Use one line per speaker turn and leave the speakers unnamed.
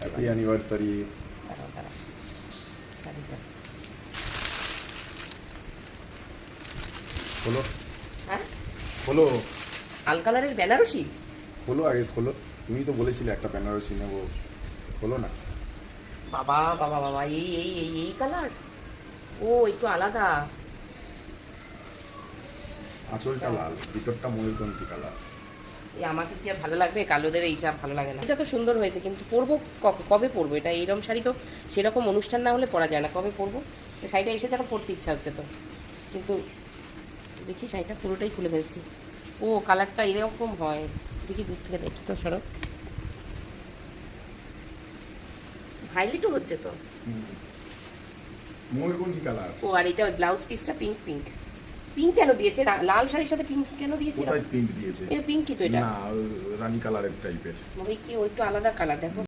Happy anniversary.
দাঁড়াও দাঁড়াও, শাড়িটা
খোলো
হ্যাঁ
খোলো
লাল কালারের বেনারসি।
খোলো, আগে খোলো। তুমি তো বলেছিলে একটা বেনারসি নেবো, খোলো না।
বাবা বাবা বাবা, এই এই এই এই কালার, ও একটু আলাদা।
আঁচলটা লাল, ভিতরটা ময়ূরকন্ঠী কালার।
এই আমাকে কি আর ভালো লাগবে, কালোদের এইসব ভালো লাগে না। এটা তো সুন্দর হয়েছে, কিন্তু পরবো কবে পরবো এটা? এইরকম শাড়ি তো সেরকম অনুষ্ঠান না হলে পরা যায় না। কবে পরবো? শাড়িটা এসেছে, এখন পরতে ইচ্ছা হচ্ছে তো, কিন্তু দেখি শাড়িটা পুরোটাই খুলে ফেলছি। ও কালারটা এরকম হয়, দেখি দূর থেকে দেখি তো, সরো। হাইলাইটও হচ্ছে তো।
ময়ূরকন্ঠী কালার।
ও আর এটা ব্লাউজ পিসটা পিঙ্ক পিঙ্ক। পিঙ্ক কেন দিয়েছে? লাল শাড়ির সাথে পিঙ্ক কেন দিয়েছে?
কোথায় পিঙ্ক দিয়েছে?
এটা পিঙ্ক কি তো এটা?
না, রানী কালারের টাইপের।
মানে কি, ও একটু আলাদা কালার দেখো।